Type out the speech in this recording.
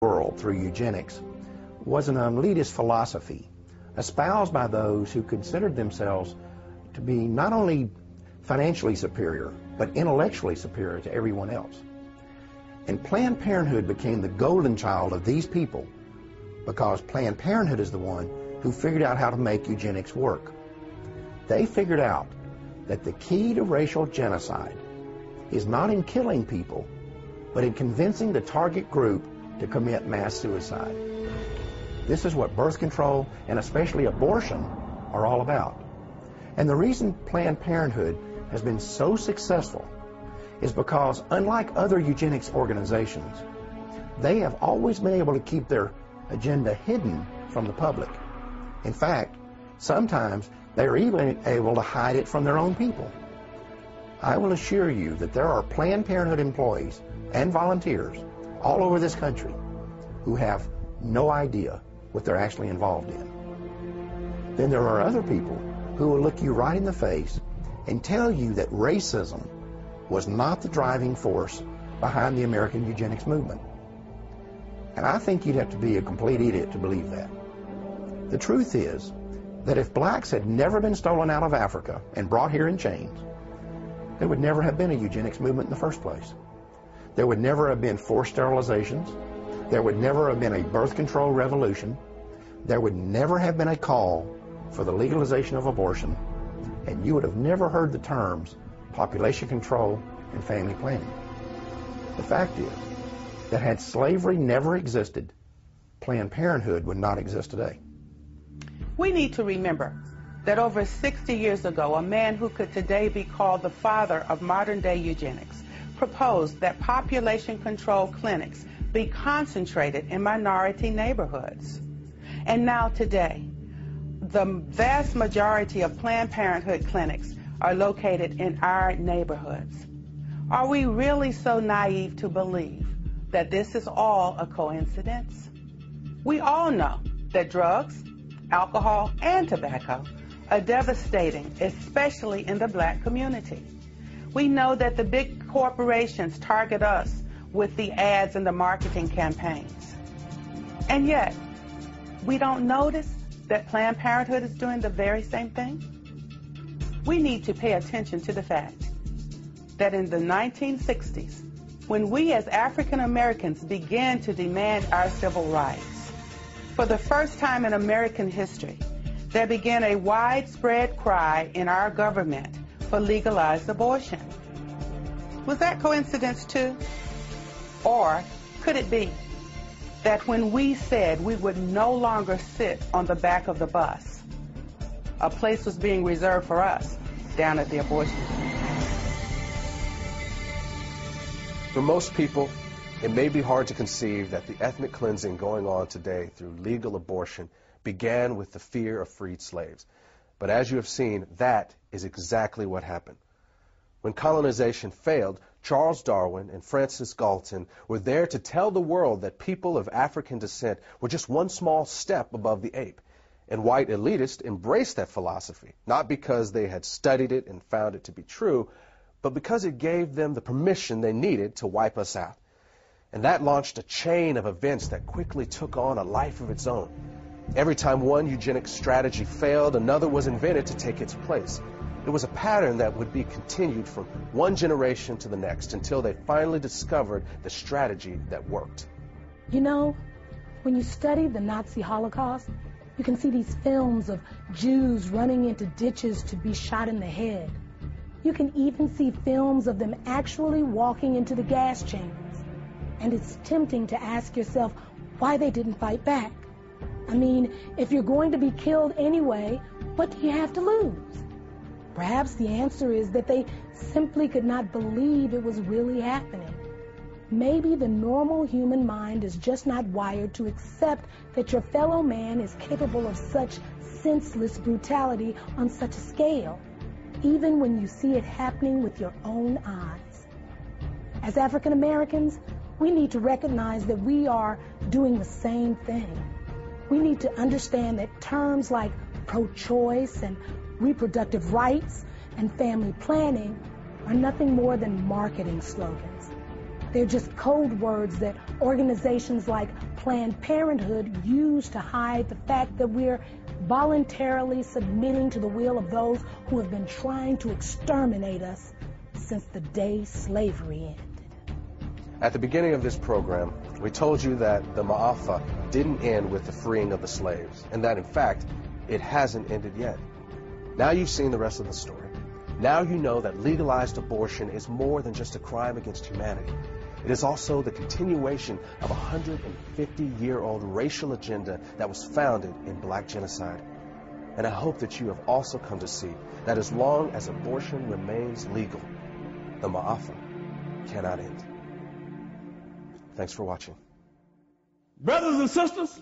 world through eugenics was an elitist philosophy espoused by those who considered themselves to be not only financially superior, but intellectually superior to everyone else. And Planned Parenthood became the golden child of these people because Planned Parenthood is the one who figured out how to make eugenics work. They figured out that the key to racial genocide is not in killing people, but in convincing the target group to commit mass suicide. This is what birth control, and especially abortion, are all about. And the reason Planned Parenthood has been so successful is because, unlike other eugenics organizations, they have always been able to keep their agenda hidden from the public. In fact, sometimes they are even able to hide it from their own people. I will assure you that there are Planned Parenthood employees and volunteers all over this country who have no idea what they're actually involved in. Then there are other people who will look you right in the face and tell you that racism was not the driving force behind the American eugenics movement. And I think you'd have to be a complete idiot to believe that. The truth is that if blacks had never been stolen out of Africa and brought here in chains, there would never have been a eugenics movement in the first place. There would never have been forced sterilizations. There would never have been a birth control revolution. There would never have been a call for the legalization of abortion. And you would have never heard the terms population control and family planning. The fact is that had slavery never existed, Planned Parenthood would not exist today. We need to remember that over 60 years ago, a man who could today be called the father of modern-day eugenics proposed that population control clinics be concentrated in minority neighborhoods. And now today, the vast majority of Planned Parenthood clinics are located in our neighborhoods. Are we really so naive to believe that this is all a coincidence? We all know that drugs, alcohol, and tobacco are devastating, especially in the black community. We know that the big corporations target us with the ads and the marketing campaigns. And yet, we don't notice that Planned Parenthood is doing the very same thing? We need to pay attention to the fact that in the 1960s, when we as African Americans began to demand our civil rights, for the first time in American history, there began a widespread cry in our government for legalized abortion. Was that coincidence too? Or could it be that when we said we would no longer sit on the back of the bus, a place was being reserved for us down at the abortion clinic? For most people, it may be hard to conceive that the ethnic cleansing going on today through legal abortion began with the fear of freed slaves. But as you have seen, that is exactly what happened. When colonization failed, Charles Darwin and Francis Galton were there to tell the world that people of African descent were just one small step above the ape. And white elitists embraced that philosophy, not because they had studied it and found it to be true, but because it gave them the permission they needed to wipe us out. And that launched a chain of events that quickly took on a life of its own. Every time one eugenics strategy failed, another was invented to take its place. It was a pattern that would be continued from one generation to the next until they finally discovered the strategy that worked. You know, when you study the Nazi Holocaust, you can see these films of Jews running into ditches to be shot in the head. You can even see films of them actually walking into the gas chambers. And it's tempting to ask yourself why they didn't fight back. I mean, if you're going to be killed anyway, what do you have to lose? Perhaps the answer is that they simply could not believe it was really happening. Maybe the normal human mind is just not wired to accept that your fellow man is capable of such senseless brutality on such a scale, even when you see it happening with your own eyes. As African Americans, we need to recognize that we are doing the same thing. We need to understand that terms like pro-choice and reproductive rights and family planning are nothing more than marketing slogans. They're just code words that organizations like Planned Parenthood use to hide the fact that we're voluntarily submitting to the will of those who have been trying to exterminate us since the day slavery ended. At the beginning of this program, we told you that the Ma'afa didn't end with the freeing of the slaves, and that in fact, it hasn't ended yet. Now you've seen the rest of the story. Now you know that legalized abortion is more than just a crime against humanity. It is also the continuation of a 150-year-old racial agenda that was founded in black genocide. And I hope that you have also come to see that as long as abortion remains legal, the Ma'afa cannot end. Thanks for watching. Brothers and sisters,